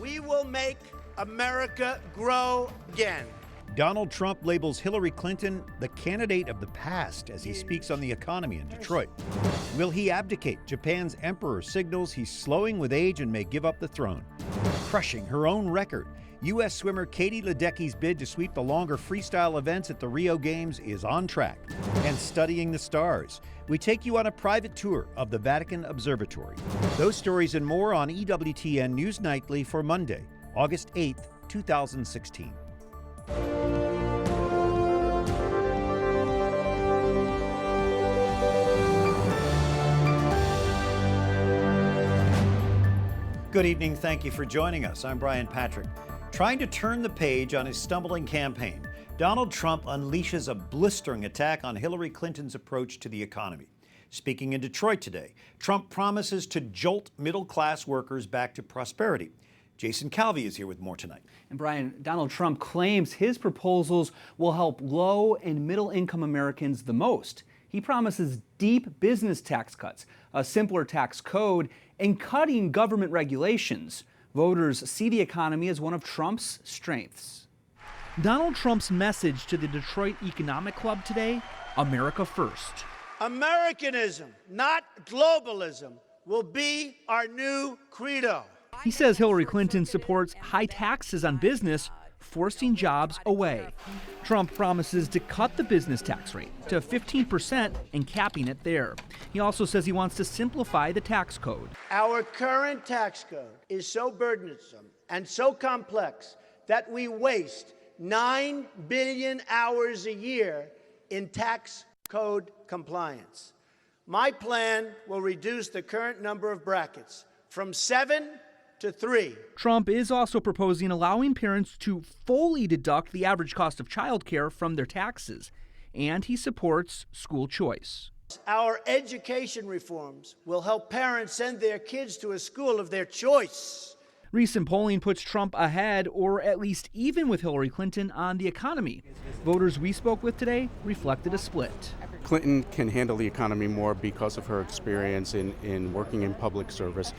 We will make America grow again. Donald Trump labels Hillary Clinton the candidate of the past as he speaks on the economy in Detroit. Will he abdicate? Japan's emperor signals he's slowing with age and may give up the throne. Crushing her own record, U.S. swimmer Katie Ledecky's bid to sweep the longer freestyle events at the Rio Games is on track. And studying the stars, we take you on a private tour of the Vatican Observatory. Those stories and more on EWTN News Nightly for Monday, August 8th, 2016. Good evening. Thank you for joining us. I'm Brian Patrick. Trying to turn the page on his stumbling campaign, Donald Trump unleashes a blistering attack on Hillary Clinton's approach to the economy. Speaking in Detroit today, Trump promises to jolt middle-class workers back to prosperity. Jason Calvi is here with more tonight. And Brian, Donald Trump claims his proposals will help low and middle-income Americans the most. He promises deep business tax cuts, a simpler tax code, and cutting government regulations. Voters see the economy as one of Trump's strengths. Donald Trump's message to the Detroit Economic Club today: America first. Americanism, not globalism, will be our new credo. He says Hillary Clinton supports high taxes on business, forcing jobs away. Trump promises to cut the business tax rate to 15% and capping it there. He also says he wants to simplify the tax code. Our current tax code is so burdensome and so complex that we waste 9 billion hours a year in tax code compliance. My plan will reduce the current number of brackets from 7 to 3. Trump is also proposing allowing parents to fully deduct the average cost of childcare from their taxes, and he supports school choice. Our education reforms will help parents send their kids to a school of their choice. Recent polling puts Trump ahead, or at least even with Hillary Clinton, on the economy. Voters we spoke with today reflected a split. Clinton can handle the economy more because of her experience in working in public service.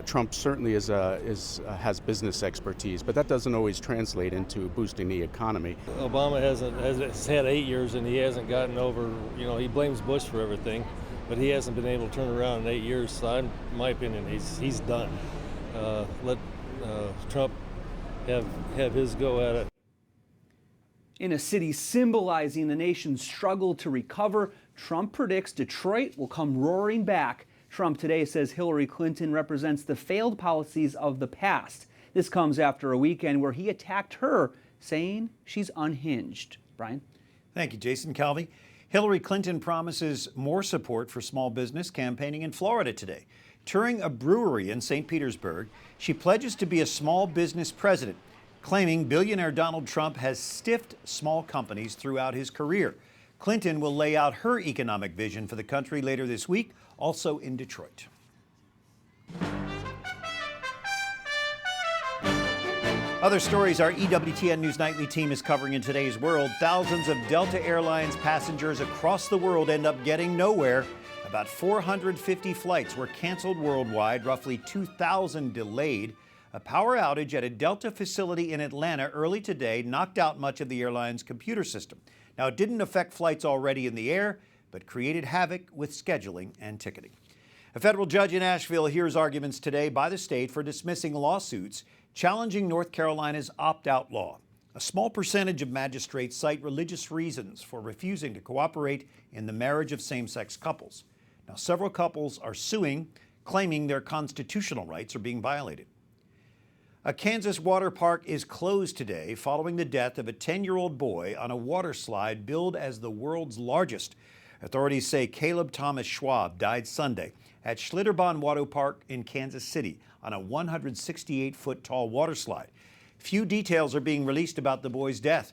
Trump certainly has business expertise, but that doesn't always translate into boosting the economy. Obama has had 8 years and he hasn't gotten over, he blames Bush for everything, but he hasn't been able to turn around in 8 years. So in my opinion, he's done. Let Trump have his go at it. In a city symbolizing the nation's struggle to recover, Trump predicts Detroit will come roaring back. Trump today says Hillary Clinton represents the failed policies of the past. This comes after a weekend where he attacked her, saying she's unhinged. Brian? Thank you, Jason Calvi. Hillary Clinton promises more support for small business campaigning in Florida today. Touring a brewery in St. Petersburg, she pledges to be a small business president, claiming billionaire Donald Trump has stiffed small companies throughout his career. Clinton will lay out her economic vision for the country later this week, also in Detroit. Other stories our EWTN News Nightly team is covering in today's world. Thousands of Delta Airlines passengers across the world end up getting nowhere. About 450 flights were canceled worldwide, roughly 2,000 delayed. A power outage at a Delta facility in Atlanta early today knocked out much of the airline's computer system. Now, it didn't affect flights already in the air, but created havoc with scheduling and ticketing. A federal judge in Asheville hears arguments today by the state for dismissing lawsuits challenging North Carolina's opt-out law. A small percentage of magistrates cite religious reasons for refusing to cooperate in the marriage of same-sex couples. Now, several couples are suing, claiming their constitutional rights are being violated. A Kansas water park is closed today following the death of a 10-year-old boy on a water slide billed as the world's largest. Authorities say Caleb Thomas Schwab died Sunday at Schlitterbahn Water Park in Kansas City on a 168-foot tall water slide. Few details are being released about the boy's death.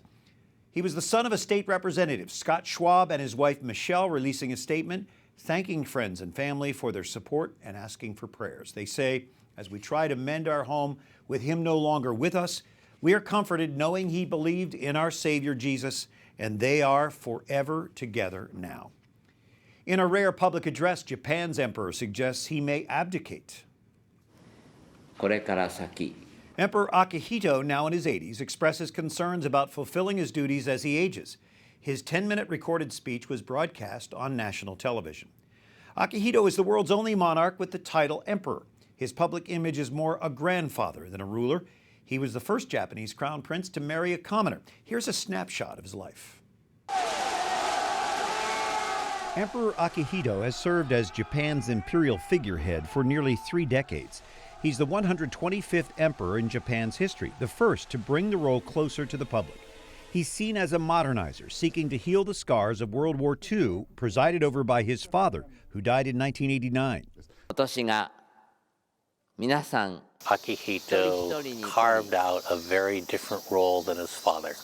He was the son of a state representative. Scott Schwab and his wife Michelle releasing a statement thanking friends and family for their support and asking for prayers. They say, as we try to mend our home with him no longer with us, we are comforted knowing he believed in our Savior Jesus, and they are forever together now. In a rare public address, Japan's emperor suggests he may abdicate. Emperor Akihito, now in his 80s, expresses concerns about fulfilling his duties as he ages. His 10-minute recorded speech was broadcast on national television. Akihito is the world's only monarch with the title emperor. His public image is more a grandfather than a ruler. He was the first Japanese crown prince to marry a commoner. Here's a snapshot of his life. Emperor Akihito has served as Japan's imperial figurehead for nearly 3 decades. He's the 125th emperor in Japan's history, the first to bring the role closer to the public. He's seen as a modernizer, seeking to heal the scars of World War II, presided over by his father, who died in 1989. Akihito carved out a very different role than his father.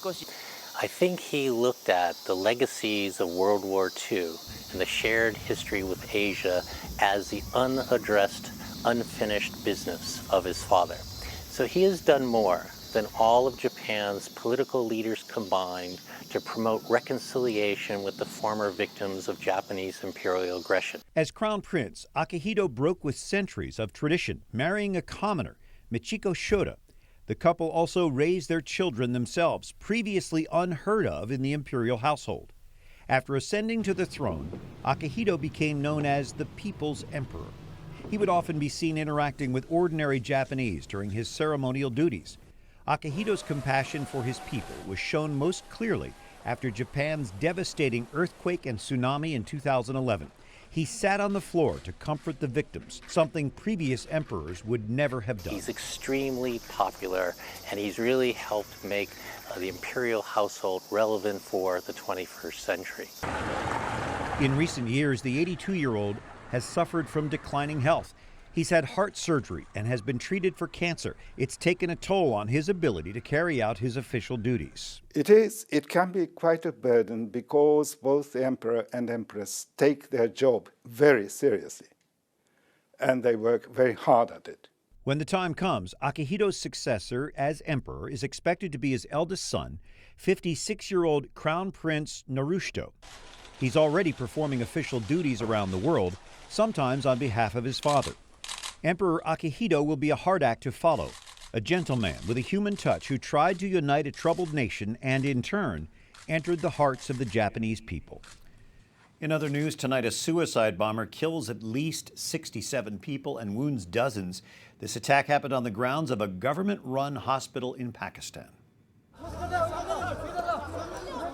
I think he looked at the legacies of World War II and the shared history with Asia as the unaddressed, unfinished business of his father. So he has done more than all of Japan's political leaders combined to promote reconciliation with the former victims of Japanese imperial aggression. As crown prince, Akihito broke with centuries of tradition, marrying a commoner, Michiko Shoda. The couple also raised their children themselves, previously unheard of in the imperial household. After ascending to the throne, Akihito became known as the People's Emperor. He would often be seen interacting with ordinary Japanese during his ceremonial duties. Akihito's compassion for his people was shown most clearly after Japan's devastating earthquake and tsunami in 2011. He sat on the floor to comfort the victims, something previous emperors would never have done. He's extremely popular, and he's really helped make the imperial household relevant for the 21st century. In recent years, the 82-year-old has suffered from declining health. He's had heart surgery and has been treated for cancer. It's taken a toll on his ability to carry out his official duties. It can be quite a burden because both the emperor and empress take their job very seriously, and they work very hard at it. When the time comes, Akihito's successor as emperor is expected to be his eldest son, 56-year-old Crown Prince Naruhito. He's already performing official duties around the world, sometimes on behalf of his father. Emperor Akihito will be a hard act to follow, a gentleman with a human touch who tried to unite a troubled nation and, in turn, entered the hearts of the Japanese people. In other news tonight, a suicide bomber kills at least 67 people and wounds dozens. This attack happened on the grounds of a government-run hospital in Pakistan.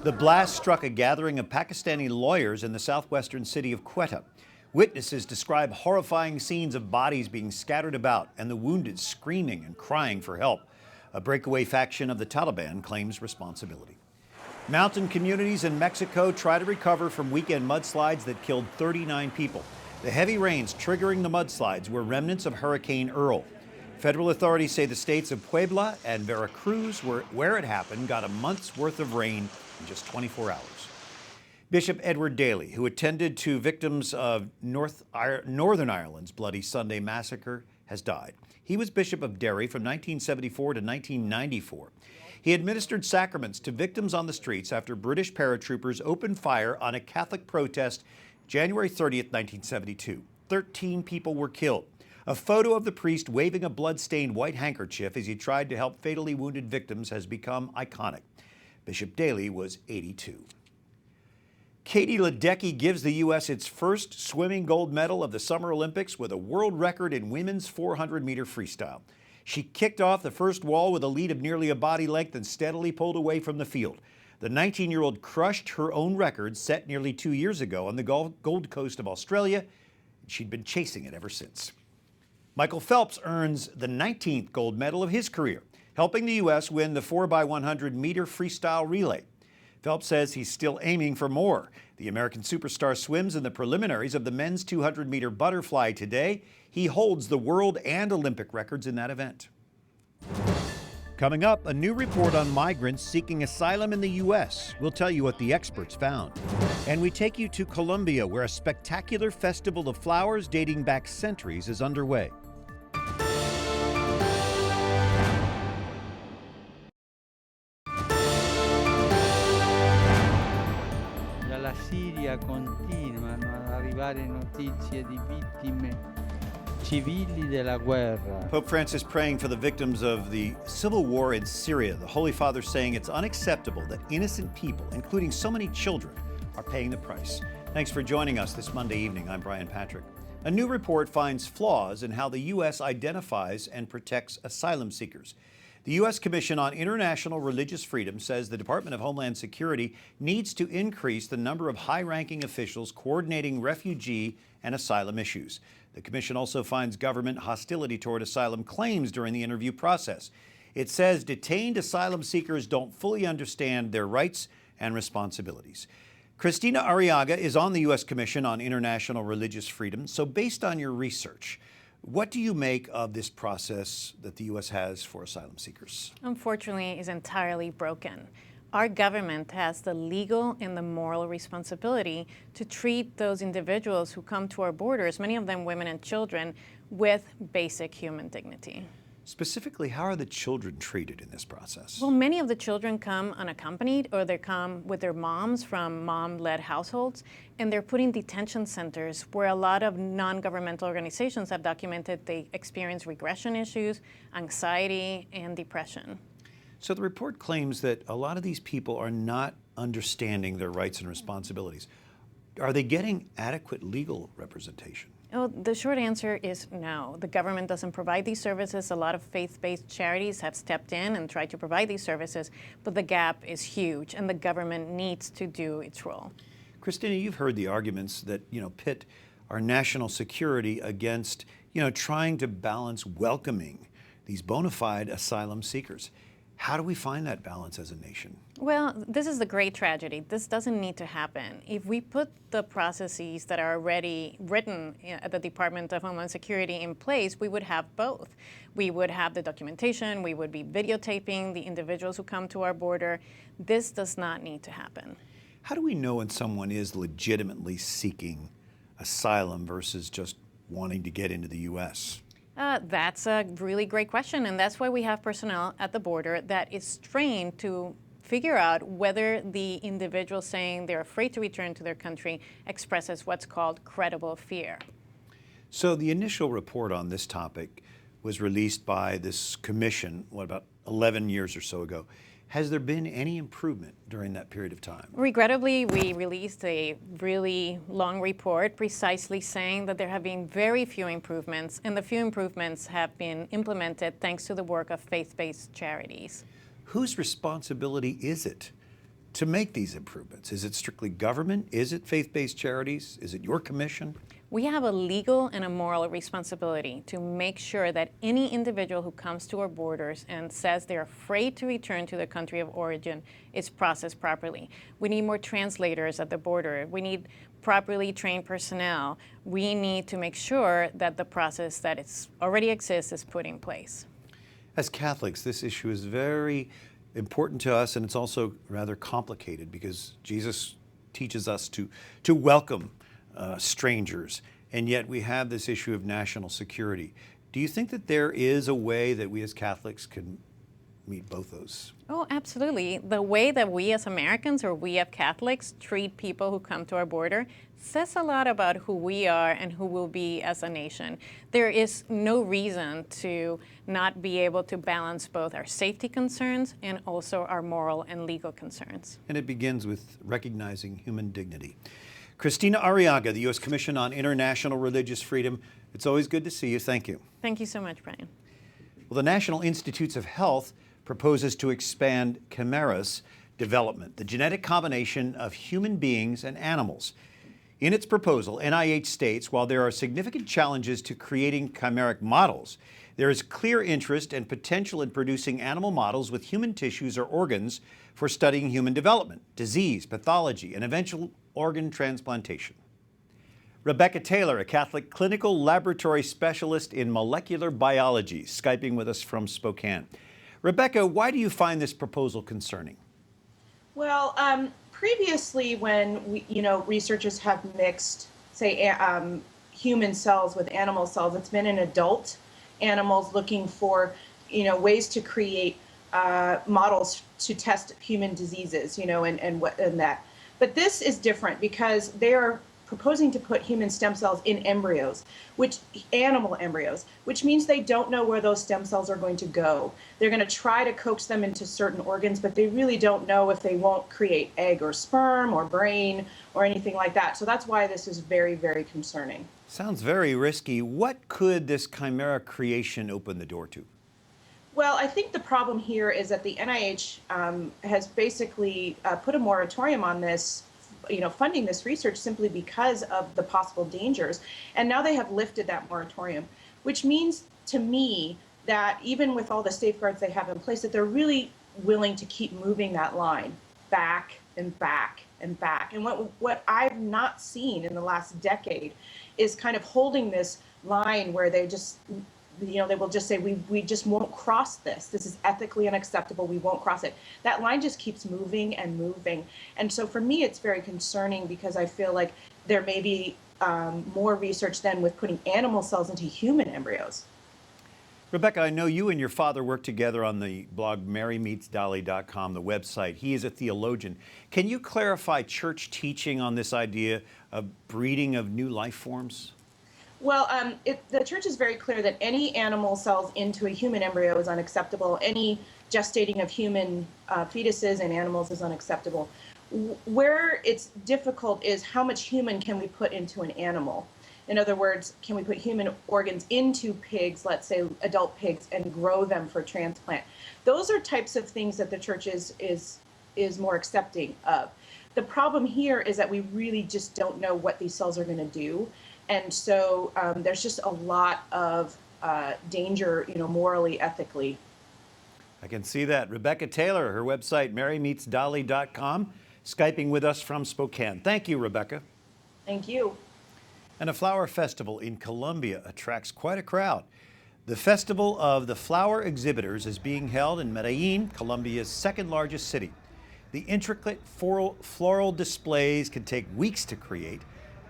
The blast struck a gathering of Pakistani lawyers in the southwestern city of Quetta. Witnesses describe horrifying scenes of bodies being scattered about and the wounded screaming and crying for help. A breakaway faction of the Taliban claims responsibility. Mountain communities in Mexico try to recover from weekend mudslides that killed 39 people. The heavy rains triggering the mudslides were remnants of Hurricane Earl. Federal authorities say the states of Puebla and Veracruz, where it happened, got a month's worth of rain in just 24 hours. Bishop Edward Daly, who attended to victims of Northern Ireland's Bloody Sunday massacre, has died. He was Bishop of Derry from 1974 to 1994. He administered sacraments to victims on the streets after British paratroopers opened fire on a Catholic protest January 30th, 1972. 13 people were killed. A photo of the priest waving a blood-stained white handkerchief as he tried to help fatally wounded victims has become iconic. Bishop Daly was 82. Katie Ledecky gives the U.S. its first swimming gold medal of the Summer Olympics with a world record in women's 400-meter freestyle. She kicked off the first wall with a lead of nearly a body length and steadily pulled away from the field. The 19-year-old crushed her own record set nearly 2 years ago on the Gold Coast of Australia. She'd been chasing it ever since. Michael Phelps earns the 19th gold medal of his career, helping the U.S. win the 4x100-meter freestyle relay. Phelps says he's still aiming for more. The American superstar swims in the preliminaries of the men's 200-meter butterfly today. He holds the world and Olympic records in that event. Coming up, a new report on migrants seeking asylum in the U.S. We'll tell you what the experts found. And we take you to Colombia, where a spectacular festival of flowers dating back centuries is underway. Siria continuano ad arrivare notizie di vittime civili della guerra. Pope Francis praying for the victims of the civil war in Syria. The Holy Father saying it's unacceptable that innocent people, including so many children, are paying the price. Thanks for joining us this Monday evening. I'm Brian Patrick. A new report finds flaws in how the U.S. identifies and protects asylum seekers. The U.S. Commission on International Religious Freedom says the Department of Homeland Security needs to increase the number of high-ranking officials coordinating refugee and asylum issues. The Commission also finds government hostility toward asylum claims during the interview process. It says detained asylum seekers don't fully understand their rights and responsibilities. Kristina Arriaga is on the U.S. Commission on International Religious Freedom. So based on your research, what do you make of this process that the U.S. has for asylum seekers? Unfortunately, it's entirely broken. Our government has the legal and the moral responsibility to treat those individuals who come to our borders, many of them women and children, with basic human dignity. Specifically, how are the children treated in this process? Well, many of the children come unaccompanied, or they come with their moms from mom-led households, and they're put in detention centers where a lot of non-governmental organizations have documented they experience regression issues, anxiety, and depression. So the report claims that a lot of these people are not understanding their rights and responsibilities. Are they getting adequate legal representation? Oh, the short answer is no. The government doesn't provide these services. A lot of faith-based charities have stepped in and tried to provide these services, but the gap is huge, and the government needs to do its role. Kristina, you've heard the arguments that, pit our national security against, trying to balance welcoming these bona fide asylum seekers. How do we find that balance as a nation? Well, this is the great tragedy. This doesn't need to happen. If we put the processes that are already written at the Department of Homeland Security in place, we would have both. We would have the documentation, we would be videotaping the individuals who come to our border. This does not need to happen. How do we know when someone is legitimately seeking asylum versus just wanting to get into the U.S.? That's a really great question, and that's why we have personnel at the border that is trained to figure out whether the individual saying they're afraid to return to their country expresses what's called credible fear. So the initial report on this topic was released by this commission, about 11 years or so ago. Has there been any improvement during that period of time? Regrettably, we released a really long report precisely saying that there have been very few improvements, and the few improvements have been implemented thanks to the work of faith-based charities. Whose responsibility is it to make these improvements? Is it strictly government? Is it faith-based charities? Is it your commission? We have a legal and a moral responsibility to make sure that any individual who comes to our borders and says they're afraid to return to their country of origin is processed properly. We need more translators at the border. We need properly trained personnel. We need to make sure that the process that already exists is put in place. As Catholics, this issue is very important to us, and it's also rather complicated because Jesus teaches us to welcome strangers, and yet we have this issue of national security. Do you think that there is a way that we as Catholics can meet both those? Oh, absolutely. The way that we as Americans or we as Catholics treat people who come to our border says a lot about who we are and who we'll be as a nation. There is no reason to not be able to balance both our safety concerns and also our moral and legal concerns. And it begins with recognizing human dignity. Kristina Arriaga, the U.S. Commission on International Religious Freedom. It's always good to see you. Thank you. Thank you so much, Brian. Well, the National Institutes of Health proposes to expand chimeras development, the genetic combination of human beings and animals. In its proposal, NIH states while there are significant challenges to creating chimeric models, there is clear interest and potential in producing animal models with human tissues or organs for studying human development, disease, pathology, and eventual organ transplantation. Rebecca Taylor, a Catholic clinical laboratory specialist in molecular biology, Skyping with us from Spokane. Rebecca, why do you find this proposal concerning? Well, previously when researchers have mixed, say, human cells with animal cells, it's been in adult animals looking for, ways to create models to test human diseases, and that. But this is different because they are proposing to put human stem cells in embryos, animal embryos, which means they don't know where those stem cells are going to go. They're going to try to coax them into certain organs, but they really don't know if they won't create egg or sperm or brain or anything like that. So that's why this is very, very concerning. Sounds very risky. What could this chimera creation open the door to? Well, I think the problem here is that the NIH has basically put a moratorium on this, funding this research simply because of the possible dangers. And now they have lifted that moratorium, which means to me that even with all the safeguards they have in place, that they're really willing to keep moving that line back and back and back. And what I've not seen in the last decade is kind of holding this line where they just, they will just say, we just won't cross this. This is ethically unacceptable. We won't cross it. That line just keeps moving and moving. And so for me, it's very concerning because I feel like there may be more research than with putting animal cells into human embryos. Rebecca, I know you and your father work together on the blog marymeetsdolly.com, the website. He is a theologian. Can you clarify church teaching on this idea of breeding of new life forms? Well, the church is very clear that any animal cells into a human embryo is unacceptable. Any gestating of human fetuses and animals is unacceptable. Where it's difficult is how much human can we put into an animal? In other words, can we put human organs into pigs, let's say adult pigs, and grow them for transplant? Those are types of things that the church is more accepting of. The problem here is that we really just don't know what these cells are going to do. And so there's just a lot of danger, morally, ethically. I can see that. Rebecca Taylor, her website, marymeetsdolly.com, Skyping with us from Spokane. Thank you, Rebecca. Thank you. And a flower festival in Colombia attracts quite a crowd. The Festival of the Flower Exhibitors is being held in Medellin, Colombia's second largest city. The intricate floral displays can take weeks to create.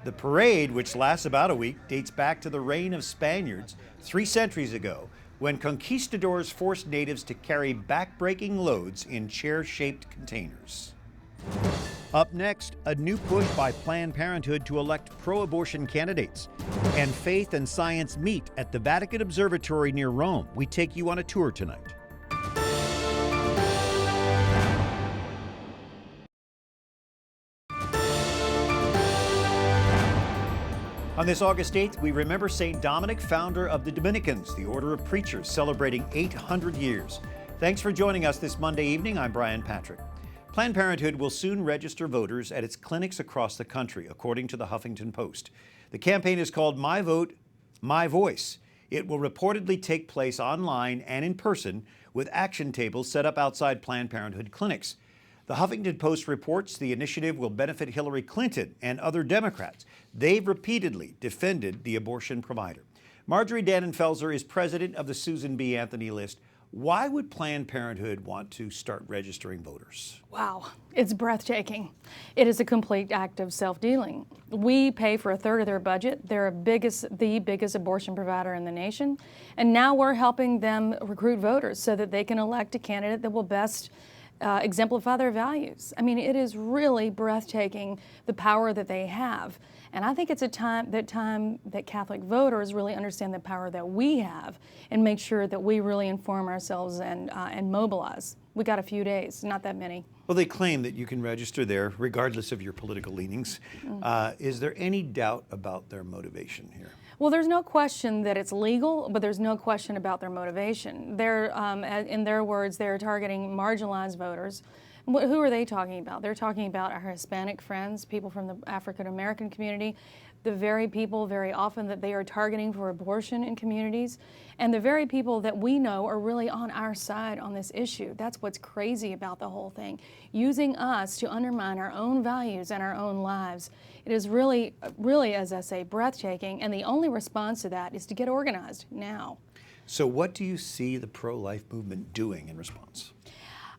The parade, which lasts about a week, dates back to the reign of Spaniards 3 centuries ago, when conquistadors forced natives to carry back-breaking loads in chair-shaped containers. Up next, a new push by Planned Parenthood to elect pro-abortion candidates. And faith and science meet at the Vatican Observatory near Rome. We take you on a tour tonight. On this August 8th, we remember St. Dominic, founder of the Dominicans, the order of preachers, celebrating 800 years. Thanks for joining us this Monday evening. I'm Brian Patrick. Planned Parenthood will soon register voters at its clinics across the country, according to the Huffington Post. The campaign is called My Vote, My Voice. It will reportedly take place online and in person, with action tables set up outside Planned Parenthood clinics. The Huffington Post reports the initiative will benefit Hillary Clinton and other Democrats. They've repeatedly defended the abortion provider. Marjorie Dannenfelser is president of the Susan B. Anthony List. Why would Planned Parenthood want to start registering voters? Wow, it's breathtaking. It is a complete act of self-dealing. We pay for 1/3 of their budget. They're the biggest abortion provider in the nation. And now we're helping them recruit voters so that they can elect a candidate that will best exemplify their values. I mean, it is really breathtaking, the power that they have. And I think it's a time that Catholic voters really understand the power that we have and make sure that we really inform ourselves and mobilize. We got a few days, not that many. Well, they claim that you can register there regardless of your political leanings. Is there any doubt about their motivation here? Well, there's no question that it's legal, but there's no question about their motivation. They're, in their words, they're targeting marginalized voters. Who are they talking about? They're talking about our Hispanic friends, people from the African American community, the very people very often that they are targeting for abortion in communities, and the very people that we know are really on our side on this issue. That's what's crazy about the whole thing, using us to undermine our own values and our own lives. It is really, as I say, breathtaking, and the only response to that is to get organized now. So what do you see the pro-life movement doing in response?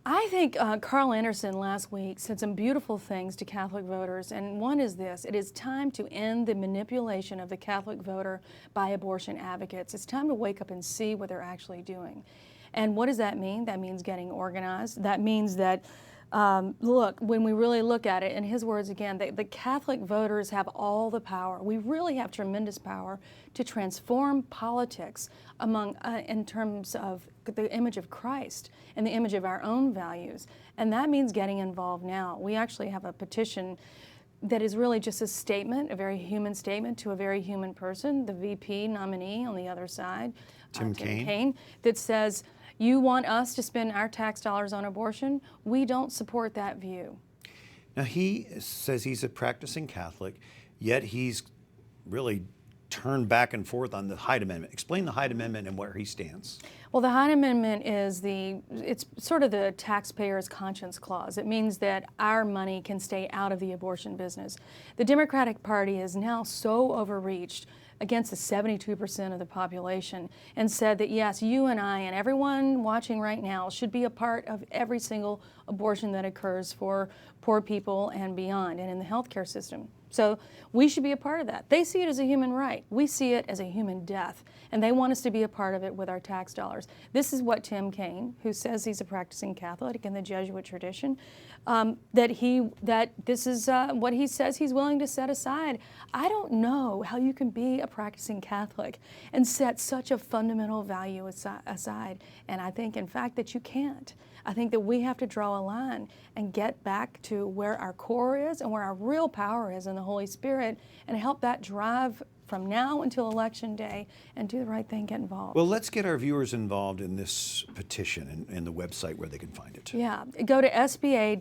I think Carl Anderson last week said some beautiful things to Catholic voters, and one is this: it is time to end the manipulation of the Catholic voter by abortion advocates. It's time to wake up and see what they're actually doing. And what does that mean? That means getting organized. That means that Look, when we really look at it, in his words again, the Catholic voters have all the power. We really have tremendous power to transform politics in terms of the image of Christ and the image of our own values. And that means getting involved now. We actually have a petition that is really just a statement, a very human statement to a very human person, the VP nominee on the other side, Tim Kaine, that says, you want us to spend our tax dollars on abortion? We don't support that view. Now, he says he's a practicing Catholic, yet he's really turned back and forth on the Hyde Amendment. Explain the Hyde Amendment and where he stands. Well, the Hyde Amendment it's sort of the taxpayer's conscience clause. It means that our money can stay out of the abortion business. The Democratic Party is now so overreached against the 72% of the population and said that, yes, you and I and everyone watching right now should be a part of every single abortion that occurs for poor people and beyond and in the healthcare system. So we should be a part of that. They see it as a human right. We see it as a human death, and they want us to be a part of it with our tax dollars. This is what Tim Kaine, who says he's a practicing Catholic in the Jesuit tradition, this is what he says he's willing to set aside. I don't know how you can be a practicing Catholic and set such a fundamental value aside, and I think, in fact, that you can't. I think that we have to draw a line and get back to where our core is and where our real power is in the Holy Spirit and help that drive from now until Election Day and do the right thing, get involved. Well, let's get our viewers involved in this petition and the website where they can find it. Yeah, go to sba-list.org,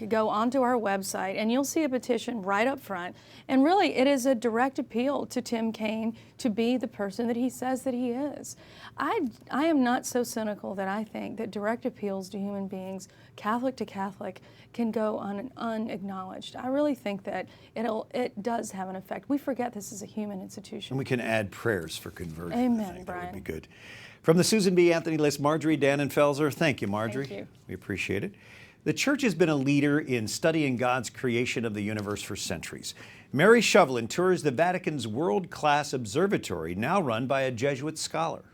go onto our website, and you'll see a petition right up front. And really, it is a direct appeal to Tim Kaine to be the person that he says that he is. I am not so cynical that I think that direct appeals to human beings, Catholic to Catholic, can go unacknowledged. I really think that it does have an effect. We forget this is a human institution. And we can add prayers for conversion. Amen, Brian. That would be good. From the Susan B. Anthony list, Marjorie Dannenfelser. Thank you, Marjorie. Thank you. We appreciate it. The church has been a leader in studying God's creation of the universe for centuries. Mary Shovelin tours the Vatican's world-class observatory, now run by a Jesuit scholar.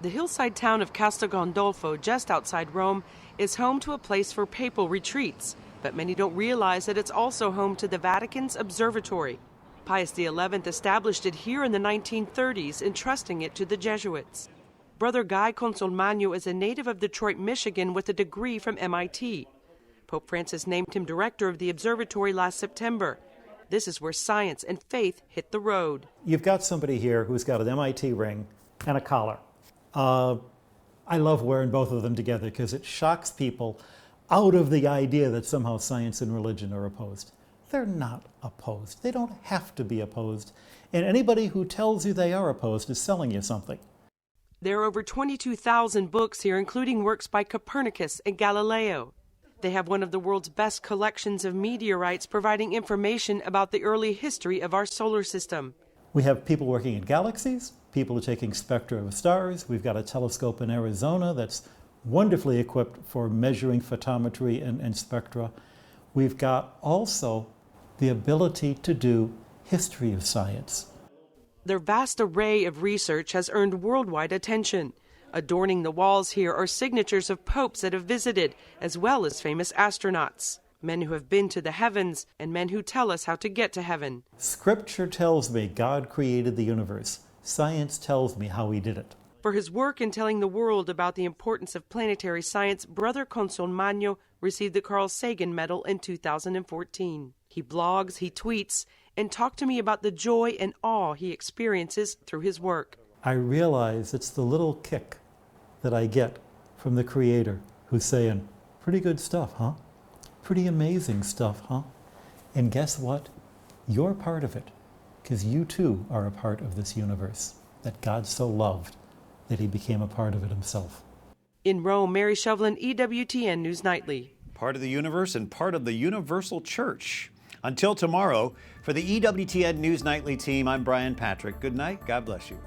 The hillside town of Castel Gandolfo, just outside Rome, is home to a place for papal retreats, but many don't realize that it's also home to the Vatican's Observatory. Pius XI established it here in the 1930s, entrusting it to the Jesuits. Brother Guy Consolmagno is a native of Detroit, Michigan, with a degree from MIT. Pope Francis named him director of the observatory last September. This is where science and faith hit the road. You've got somebody here who's got an MIT ring and a collar. I love wearing both of them together because it shocks people out of the idea that somehow science and religion are opposed. They're not opposed. They don't have to be opposed. And anybody who tells you they are opposed is selling you something. There are over 22,000 books here, including works by Copernicus and Galileo. They have one of the world's best collections of meteorites, providing information about the early history of our solar system. We have people working in galaxies, people are taking spectra of stars. We've got a telescope in Arizona that's wonderfully equipped for measuring photometry and spectra. We've got also the ability to do history of science. Their vast array of research has earned worldwide attention. Adorning the walls here are signatures of popes that have visited, as well as famous astronauts, men who have been to the heavens, and men who tell us how to get to heaven. Scripture tells me God created the universe. Science tells me how he did it. For his work in telling the world about the importance of planetary science, Brother Consolmagno received the Carl Sagan Medal in 2014. He blogs, he tweets, and talked to me about the joy and awe he experiences through his work. I realize it's the little kick that I get from the Creator who's saying, pretty good stuff, huh? Pretty amazing stuff, huh? And guess what? You're part of it, because you too are a part of this universe that God so loved that he became a part of it himself. In Rome, Mary Shovelin, EWTN News Nightly. Part of the universe and part of the universal church. Until tomorrow, for the EWTN News Nightly team, I'm Brian Patrick. Good night. God bless you.